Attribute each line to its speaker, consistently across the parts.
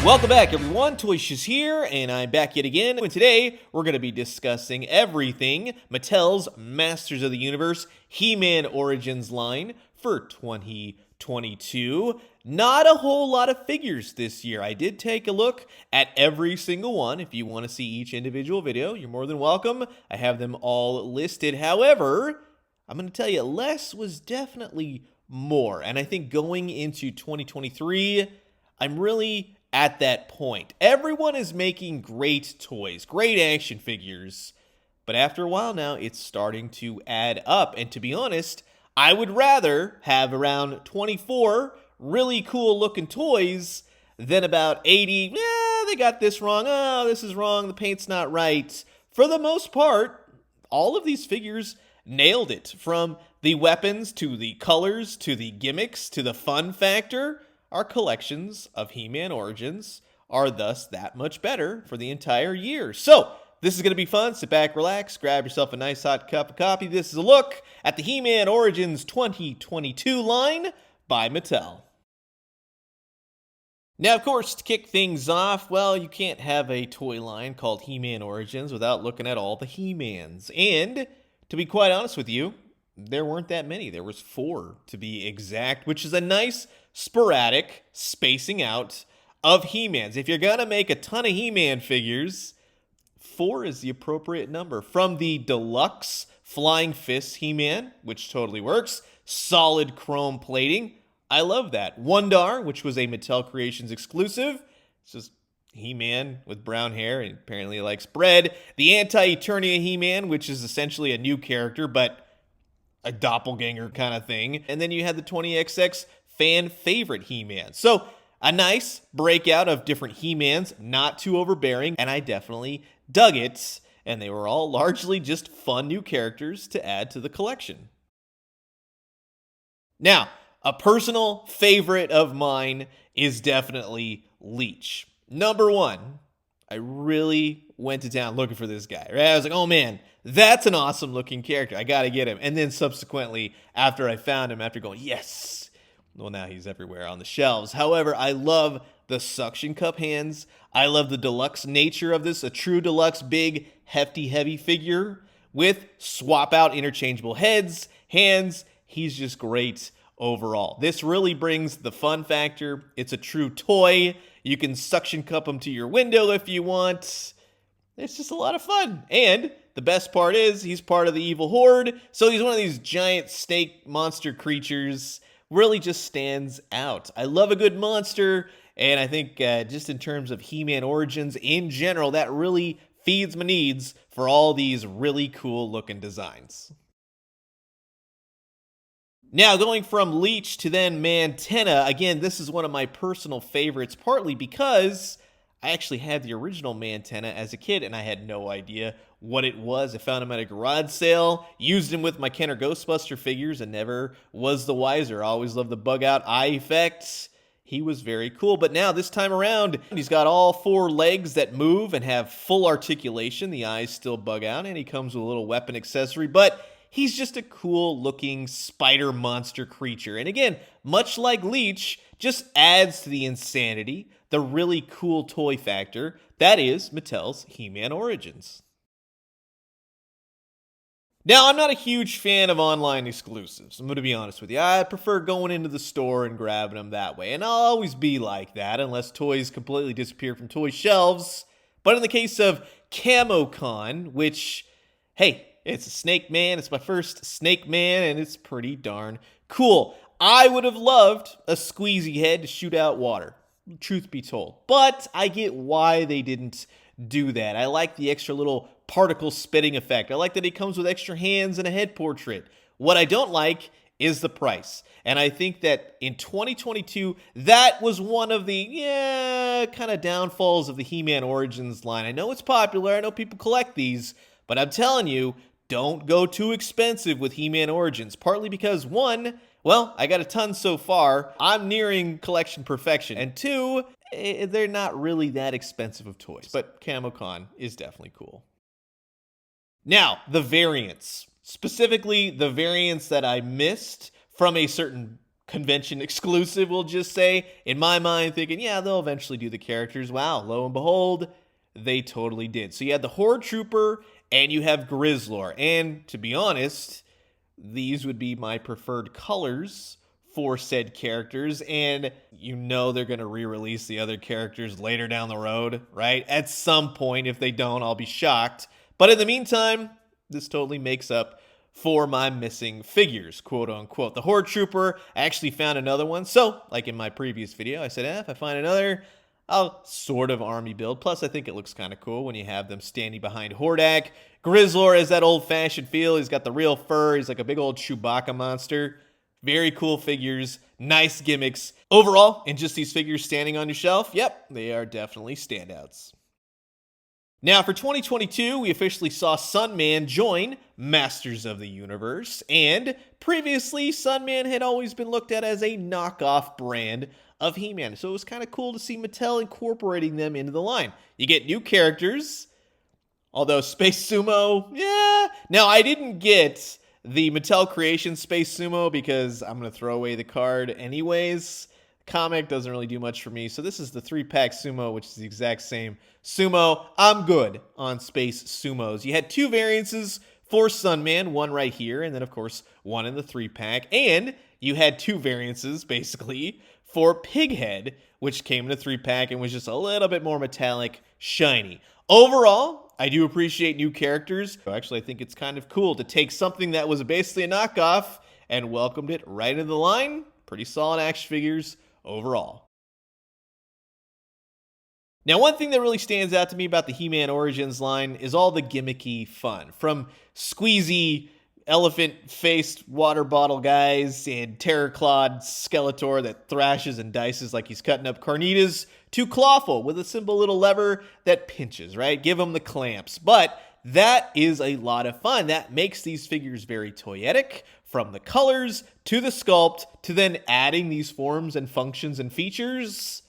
Speaker 1: Welcome back, everyone. Twen-HE is here, and I'm back yet again. And today, we're going to be discussing everything Mattel's Masters of the Universe He-Man Origins line for 2022. Not a whole lot of figures this year. I did take a look at every single one. If you want to see each individual video, you're more than welcome. I have them all listed. However, I'm going to tell you, less was definitely more. And I think going into 2023, I'm really at that point. Everyone is making great toys, great action figures, but after a while now, it's starting to add up. And to be honest, I would rather have around 24 really cool looking toys than about 80, they got this wrong, oh, this is wrong, the paint's not right. For the most part, all of these figures nailed it. From the weapons, to the colors, to the gimmicks, to the fun factor. Our collections of He-Man Origins are thus that much better for the entire year. So, this is going to be fun. Sit back, relax, grab yourself a nice hot cup of coffee. This is a look at the He-Man Origins 2022 line by Mattel. Now, of course, to kick things off, well, you can't have a toy line called He-Man Origins without looking at all the He-Mans. And, to be quite honest with you, there weren't that many. There was 4 to be exact, which is a nice sporadic spacing out of He-Mans. If you're gonna make a ton of He-Man figures, 4 is the appropriate number. From the deluxe Flying Fist He-Man, which totally works, solid chrome plating, I love that. Wondar, which was a Mattel Creations exclusive, it's just He-Man with brown hair and apparently likes bread. The Anti-Eternia He-Man, which is essentially a new character, but a doppelganger kind of thing. And then you had the 20XX fan favorite He-Man. So a nice breakout of different He-Mans, not too overbearing, and I definitely dug it. And they were all largely just fun new characters to add to the collection. Now, a personal favorite of mine is definitely Leech. Number 1, I really went to town looking for this guy, right? I was like, oh man, that's an awesome looking character. I gotta get him. And then subsequently, after I found him, after going, yes, well, now he's everywhere on the shelves. However, I love the suction cup hands. I love the deluxe nature of this, a true deluxe, big, hefty, heavy figure with swap out interchangeable heads, hands. He's just great overall. This really brings the fun factor. It's a true toy. You can suction cup him to your window if you want. It's just a lot of fun. And the best part is he's part of the evil horde. So he's one of these giant snake monster creatures. Really just stands out. I love a good monster. And I think just in terms of He-Man Origins in general, that really feeds my needs for all these really cool looking designs. Now, going from Leech to then Mantenna, again, this is one of my personal favorites, partly because I actually had the original Mantenna as a kid, and I had no idea what it was. I found him at a garage sale, used him with my Kenner Ghostbuster figures, and never was the wiser. I always loved the bug-out eye effect. He was very cool, but now, this time around, he's got all 4 legs that move and have full articulation. The eyes still bug out, and he comes with a little weapon accessory, but he's just a cool-looking spider monster creature. And again, much like Leech, just adds to the insanity, the really cool toy factor that is Mattel's He-Man Origins. Now, I'm not a huge fan of online exclusives. I'm going to be honest with you. I prefer going into the store and grabbing them that way. And I'll always be like that unless toys completely disappear from toy shelves. But in the case of Camo Khan, which, hey, it's a Snake Man. It's my first Snake Man, and it's pretty darn cool. I would have loved a squeezy head to shoot out water, truth be told. But I get why they didn't do that. I like the extra little particle spitting effect. I like that he comes with extra hands and a head portrait. What I don't like is the price. And I think that in 2022, that was one of the, kind of downfalls of the He-Man Origins line. I know it's popular. I know people collect these. But I'm telling you, don't go too expensive with He-Man Origins. Partly because, 1, well, I got a ton so far. I'm nearing collection perfection. And 2, they're not really that expensive of toys. But Camo Khan is definitely cool. Now, the variants. Specifically, the variants that I missed from a certain convention exclusive, we'll just say. In my mind, thinking, yeah, they'll eventually do the characters. Wow, lo and behold, they totally did. So you had the Horde Trooper and you have Grizzlor. And to be honest, these would be my preferred colors for said characters, and you know they're going to re-release the other characters later down the road, right? At some point. If they don't, I'll be shocked. But in the meantime, this totally makes up for my missing figures, quote unquote. The Horde Trooper, I actually found another one. So, like in my previous video, I said, if I find another, I'll sort of army build. Plus, I think it looks kind of cool when you have them standing behind Hordak. Grizzlor has that old-fashioned feel. He's got the real fur. He's like a big old Chewbacca monster. Very cool figures, nice gimmicks. Overall, and just these figures standing on your shelf, yep, they are definitely standouts. Now, for 2022, we officially saw Sunman join Masters of the Universe, and previously, Sunman had always been looked at as a knockoff brand of He-Man, so it was kind of cool to see Mattel incorporating them into the line. You get new characters, although Space Sumo, yeah. Now, I didn't get the Mattel Creation Space Sumo because I'm going to throw away the card anyways. Comic doesn't really do much for me. So this is the 3-pack Sumo, which is the exact same Sumo. I'm good on Space Sumos. You had 2 variances for Sunman, one right here, and then, of course, one in the 3-pack. And you had 2 variances, basically, for Pighead, which came in a 3-pack and was just a little bit more metallic, shiny. Overall, I do appreciate new characters. Actually, I think it's kind of cool to take something that was basically a knockoff and welcomed it right into the line. Pretty solid action figures overall. Now, one thing that really stands out to me about the He-Man Origins line is all the gimmicky fun. From squeezy, elephant-faced water bottle guys and terror-clawed Skeletor that thrashes and dices like he's cutting up carnitas, to Clawful with a simple little lever that pinches, right? Give him the clamps. But that is a lot of fun. That makes these figures very toyetic, from the colors to the sculpt to then adding these forms and functions and features.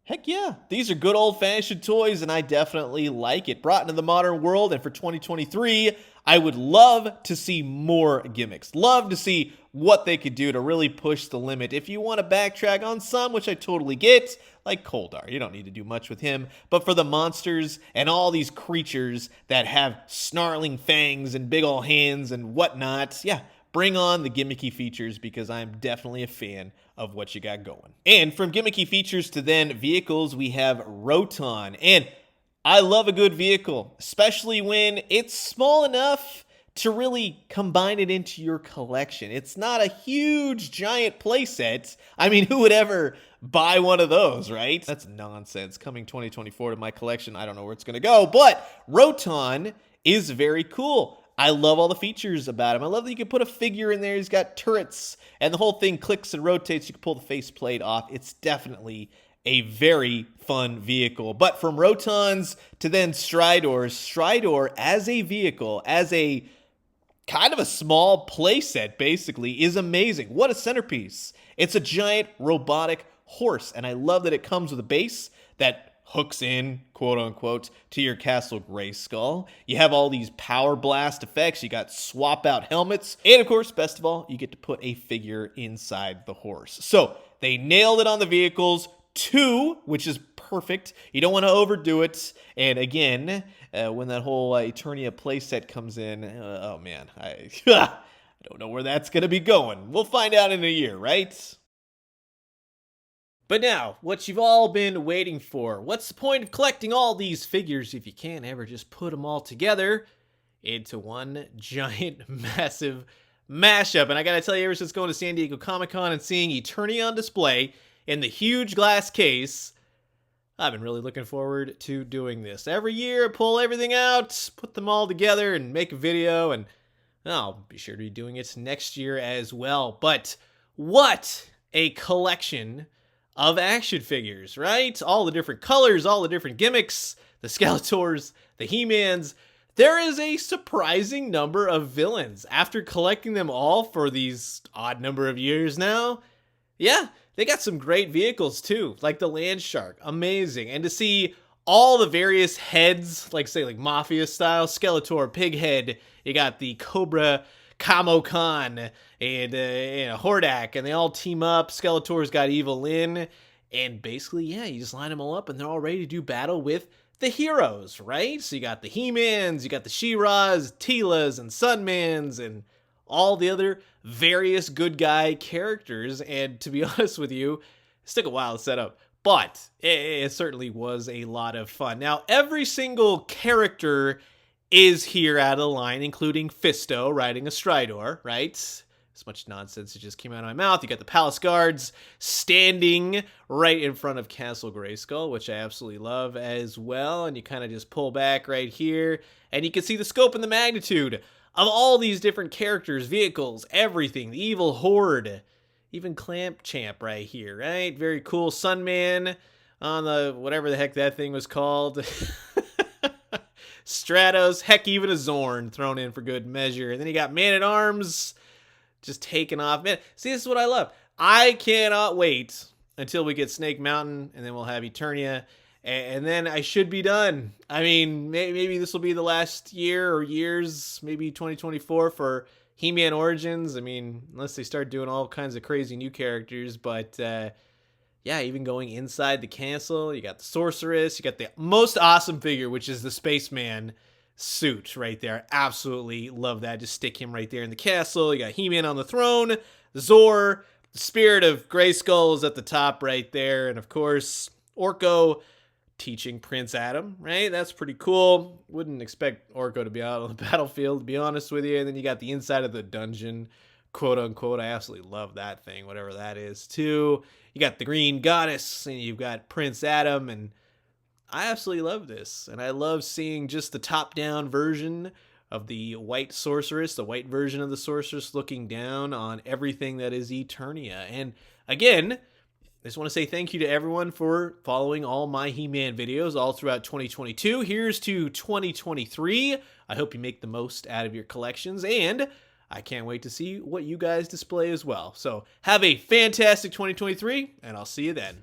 Speaker 1: Heck yeah, these are good old-fashioned toys, and I definitely like it. Brought into the modern world, and for 2023, I would love to see more gimmicks. Love to see what they could do to really push the limit. If you want to backtrack on some, which I totally get, like Koldar, you don't need to do much with him. But for the monsters and all these creatures that have snarling fangs and big old hands and whatnot, yeah, bring on the gimmicky features, because I'm definitely a fan of what you got going. And from gimmicky features to then vehicles, we have Roton. And I love a good vehicle, especially when it's small enough to really combine it into your collection. It's not a huge, giant playset. I mean, who would ever buy one of those, right? That's nonsense. Coming 2024 to my collection, I don't know where it's going to go. But Roton is very cool. I love all the features about him. I love that you can put a figure in there. He's got turrets, and the whole thing clicks and rotates. You can pull the faceplate off. It's definitely a very fun vehicle. But from Rotons to then Stridors, Stridor as a vehicle, as a kind of a small playset, basically, is amazing. What a centerpiece. It's a giant robotic horse, and I love that it comes with a base that hooks in, quote unquote, to your Castle Grayskull. You have all these power blast effects. You got swap out helmets. And of course, best of all, you get to put a figure inside the horse. So they nailed it on the vehicles. 2, which is perfect. You don't want to overdo it. And again, when that whole Eternia playset comes in, oh man, I don't know where that's going to be going. We'll find out in a year, right? But now, what you've all been waiting for. What's the point of collecting all these figures if you can't ever just put them all together into one giant, massive mashup? And I gotta tell you, ever since going to San Diego Comic Con and seeing Eternia on display in the huge glass case, I've been really looking forward to doing this. Every year, pull everything out, put them all together, and make a video, and I'll be sure to be doing it next year as well. But what a collection of action figures, right? All the different colors, all the different gimmicks, the Skeletors, the He-Mans. There is a surprising number of villains. After collecting them all for these odd number of years now, yeah, they got some great vehicles too, like the Land Shark, amazing. And to see all the various heads, like say like Mafia style, Skeletor, Pighead, you got the Cobra Camo Khan and Hordak, and they all team up. Skeletor's got Evil Lyn, and basically, yeah, you just line them all up, and they're all ready to do battle with the heroes, right? So you got the He-Mans, you got the She-Ras, Teelas, and Sunmans, and all the other various good guy characters. And to be honest with you, it took a while to set up, but it certainly was a lot of fun. Now, every single character is here out of the line, including Fisto riding a Stridor, right? As much nonsense that just came out of my mouth. You got the Palace Guards standing right in front of Castle Grayskull, which I absolutely love as well. And you kind of just pull back right here, and you can see the scope and the magnitude of all these different characters, vehicles, everything. The Evil Horde, even Clamp Champ right here, right? Very cool. Sunman on the whatever the heck that thing was called. Stratos, heck, even a Zorn thrown in for good measure. And then you got Man-at-Arms just taking off. Man, see, this is what I love. I cannot wait until we get Snake Mountain, and then we'll have Eternia, and then I should be done. I mean, maybe this will be the last year or years, maybe 2024 for He-Man Origins. I mean, unless they start doing all kinds of crazy new characters, but yeah, even going inside the castle, you got the Sorceress, you got the most awesome figure, which is the Spaceman suit right there. Absolutely love that. Just stick him right there in the castle. You got He-Man on the throne, Zor, the Spirit of Grayskull is at the top right there, and of course, Orko teaching Prince Adam, right? That's pretty cool. Wouldn't expect Orko to be out on the battlefield, to be honest with you. And then you got the inside of the dungeon, quote unquote. I absolutely love that thing, whatever that is, too. You got the Green Goddess, and you've got Prince Adam, and I absolutely love this. And I love seeing just the top-down version of the white sorceress, the white version of the sorceress looking down on everything that is Eternia. And again, I just want to say thank you to everyone for following all my He-Man videos all throughout 2022. Here's to 2023. I hope you make the most out of your collections, and I can't wait to see what you guys display as well. So have a fantastic 2023, and I'll see you then.